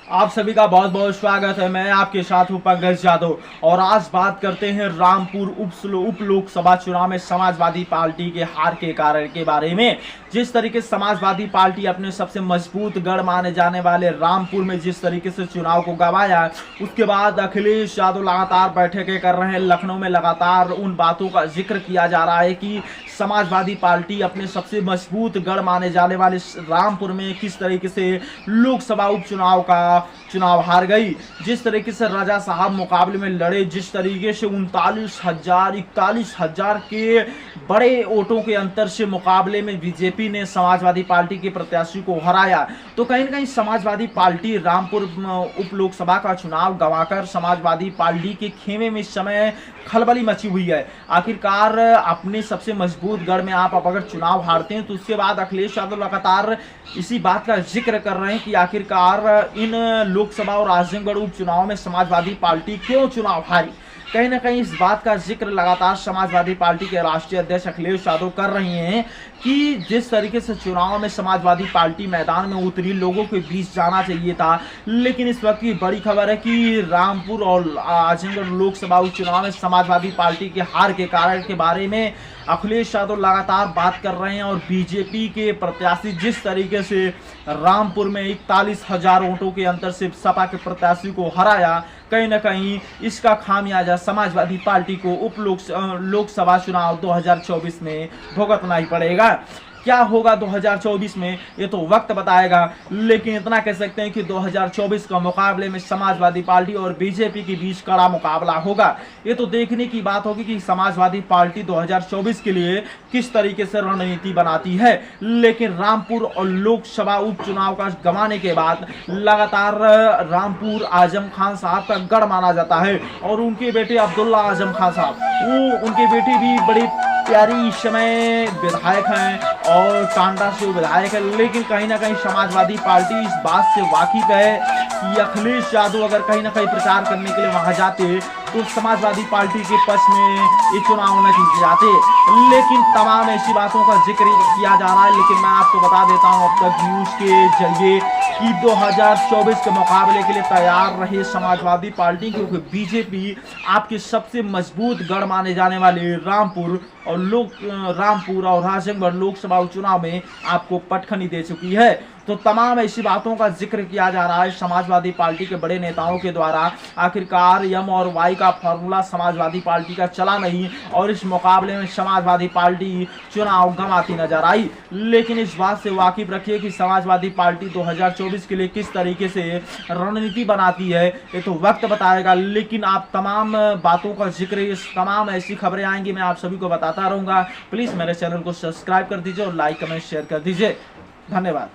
आप सभी का बहुत बहुत स्वागत है। मैं आपके साथ हूं पंकज यादव और आज बात करते हैं रामपुर उप लोकसभा चुनाव में समाजवादी पार्टी के हार के कारण के बारे में। जिस तरीके से समाजवादी पार्टी अपने सबसे मजबूत गढ़ माने जाने वाले रामपुर में जिस तरीके से चुनाव को गंवाया, उसके बाद अखिलेश यादव लगातार बैठकें कर रहे हैं। लखनऊ में लगातार उन बातों का जिक्र किया जा रहा है कि समाजवादी पार्टी अपने सबसे मजबूत गढ़ माने जाने वाले रामपुर में किस तरीके से लोकसभा उपचुनाव का चुनाव हार गई। जिस तरीके से राजा साहब मुकाबले में लड़े, जिस तरीके से 41,000 के बड़े वोटों के अंतर से मुकाबले में बीजेपी ने समाजवादी पार्टी के प्रत्याशी को हराया, तो कहीं ना कहीं समाजवादी पार्टी रामपुर उप लोकसभा का चुनाव गंवाकर समाजवादी पार्टी के खेमे में इस समय खलबली मची हुई है। आखिरकार अपने सबसे मजबूत गढ़ में आप अगर चुनाव हारते हैं तो उसके बाद अखिलेश यादव लगातार इसी बात का जिक्र कर रहे हैं कि आखिरकार इन लोकसभा और आजमगढ़ उपचुनाव में समाजवादी पार्टी क्यों चुनाव हारी। कहीं ना कहीं इस बात का जिक्र लगातार समाजवादी पार्टी के राष्ट्रीय अध्यक्ष अखिलेश यादव कर रहे हैं कि जिस तरीके से चुनाव में समाजवादी पार्टी मैदान में उतरी, लोगों के बीच जाना चाहिए था, लेकिन इस वक्त की बड़ी खबर है कि रामपुर और आजमगढ़ लोकसभा उपचुनाव में समाजवादी पार्टी के हार के कारण के बारे में अखिलेश यादव लगातार बात कर रहे हैं। और बीजेपी के प्रत्याशी जिस तरीके से रामपुर में 41,000 वोटों के अंतर से सपा के प्रत्याशी को हराया, कहीं ना कहीं इसका खामियाजा समाजवादी पार्टी को लोकसभा चुनाव 2024 में भुगतना ही पड़ेगा। क्या होगा 2024 में ये तो वक्त बताएगा, लेकिन इतना कह सकते हैं कि 2024 का मुकाबले में समाजवादी पार्टी और बीजेपी के बीच कड़ा मुकाबला होगा। ये तो देखने की बात होगी कि समाजवादी पार्टी 2024 के लिए किस तरीके से रणनीति बनाती है। लेकिन रामपुर और लोकसभा उपचुनाव का गंवाने के बाद लगातार रामपुर आजम खान साहब का गढ़ माना जाता है और उनके बेटे अब्दुल्ला आजम खान साहब, उनके बेटे भी बड़ी प्यारी इस समय विधायक हैं और टांडा से विधायक है। लेकिन कहीं ना कहीं समाजवादी पार्टी इस बात से वाकिफ है कि अखिलेश यादव अगर कहीं ना कहीं प्रचार करने के लिए वहां जाते तो समाजवादी पार्टी के पक्ष में ये चुनाव न जीते जाते। लेकिन तमाम ऐसी बातों का जिक्र किया जा रहा है। लेकिन मैं आपको बता देता हूं अब तक न्यूज के जरिए कि 2024 के मुकाबले के लिए तैयार रहे समाजवादी पार्टी, क्योंकि बीजेपी आपके सबसे मजबूत गढ़ माने जाने वाले रामपुर और आजमगढ़ लोकसभा चुनाव में आपको पटखनी दे चुकी है। तो तमाम ऐसी बातों का जिक्र किया जा रहा है समाजवादी पार्टी के बड़े नेताओं के द्वारा। आखिरकार यम और वाई का फॉर्मूला समाजवादी पार्टी का चला नहीं और इस मुकाबले में समाजवादी पार्टी चुनाव गंवाती नजर आई। लेकिन इस बात से वाकिफ रखिए कि समाजवादी पार्टी 2024 के लिए किस तरीके से रणनीति बनाती है ये तो वक्त बताएगा। लेकिन आप तमाम बातों का जिक्र, तमाम ऐसी खबरें आएंगी, मैं आप सभी को बताता रहूंगा। प्लीज मेरे चैनल को सब्सक्राइब कर दीजिए और लाइक कमेंट शेयर कर दीजिए। धन्यवाद।